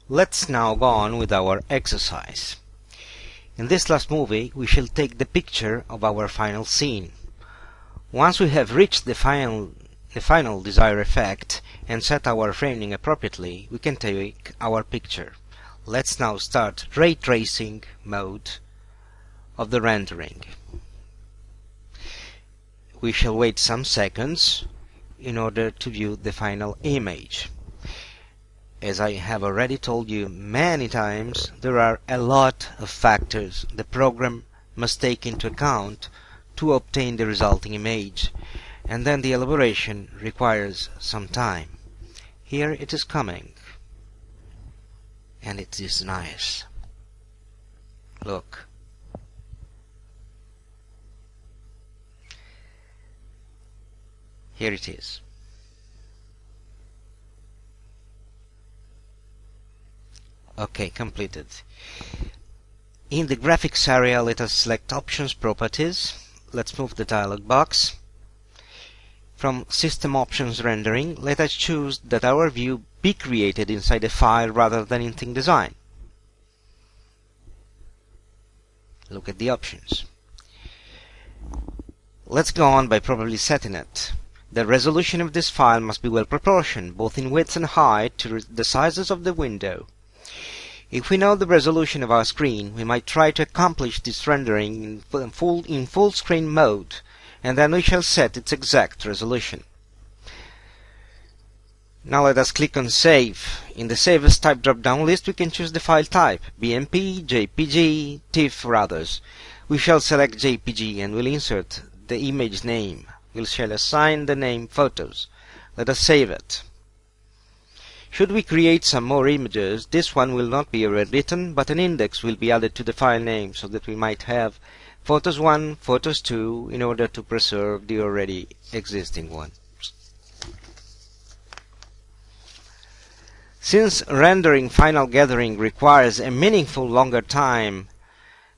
Let's now go on with our exercise. In this last movie, we shall take the picture of our final scene. Once we have reached the final desired effect and set our framing appropriately, we can take our picture. Let's now start ray tracing mode of the rendering. We shall wait some seconds in order to view the final image. As I have already told you many times, there are a lot of factors the program must take into account to obtain the resulting image, and then the elaboration requires some time. Here it is coming, and it is nice. Look. Here it is. Okay, completed. In the graphics area, let us select Options Properties. Let's move the dialog box. From System Options Rendering, let us choose that our view be created inside a file rather than in ThinkDesign. Look at the options. Let's go on by properly setting it. The resolution of this file must be well proportioned, both in width and height, to the sizes of the window. If we know the resolution of our screen, we might try to accomplish this rendering in full screen mode, and then we shall set its exact resolution. Now let us click on Save. In the Save as Type drop-down list, we can choose the file type, BMP, JPG, TIFF or others. We shall select JPG and we'll insert the image name. We shall assign the name Photos. Let us save it. Should we create some more images, this one will not be rewritten, but an index will be added to the file name so that we might have Photos 1, Photos 2 in order to preserve the already existing one. Since rendering final gathering requires a meaningful longer time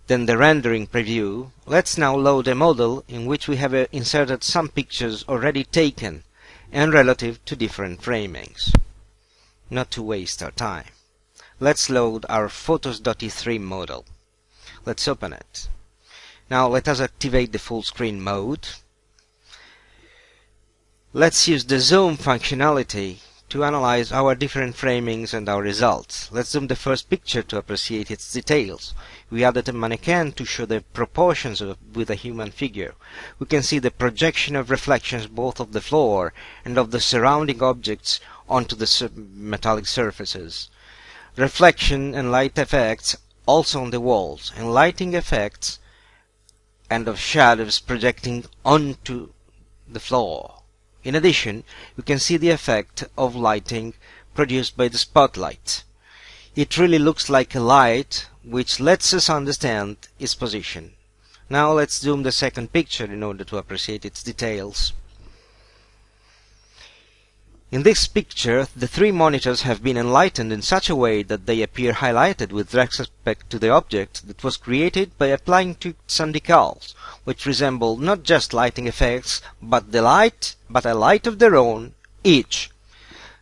than the rendering preview, let's now load a model in which we have inserted some pictures already taken and relative to different framings. Not to waste our time, let's load our Photos.e3 model. Let's open it. Now let us activate the full screen mode. Let's use the zoom functionality to analyze our different framings and our results. Let's zoom the first picture to appreciate its details. We added a mannequin to show the proportions with a human figure. We can see the projection of reflections both of the floor and of the surrounding objects onto the metallic surfaces. Reflection and light effects also on the walls, and lighting effects and of shadows projecting onto the floor. In addition, we can see the effect of lighting produced by the spotlight. It really looks like a light, which lets us understand its position. Now let's zoom the second picture in order to appreciate its details. In this picture, the three monitors have been enlightened in such a way that they appear highlighted with respect to the object that was created by applying to some decals, which resemble not just lighting effects, but a light of their own, each.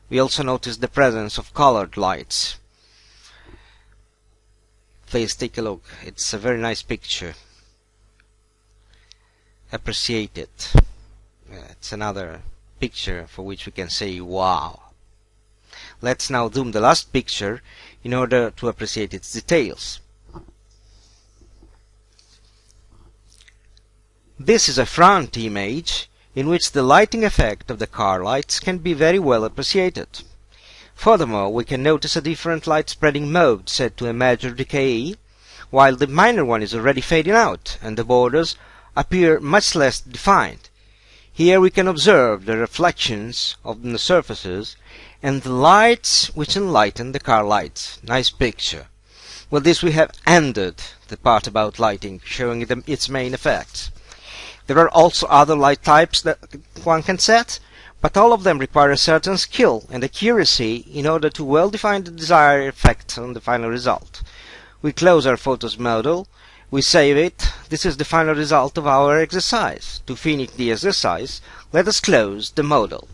We also notice the presence of colored lights. Please take a look. It's a very nice picture. Appreciate it. It's another picture for which we can say wow. Let's now zoom the last picture in order to appreciate its details. This is a front image in which the lighting effect of the car lights can be very well appreciated. Furthermore, we can notice a different light spreading mode set to a major decay, while the minor one is already fading out and the borders appear much less defined. Here we can observe the reflections of the surfaces and the lights which enlighten the car lights. Nice picture. With this we have ended the part about lighting, showing its main effects. There are also other light types that one can set, but all of them require a certain skill and accuracy in order to well define the desired effect on the final result. We close our Photos model. We save it. This is the final result of our exercise. To finish the exercise, let us close the model.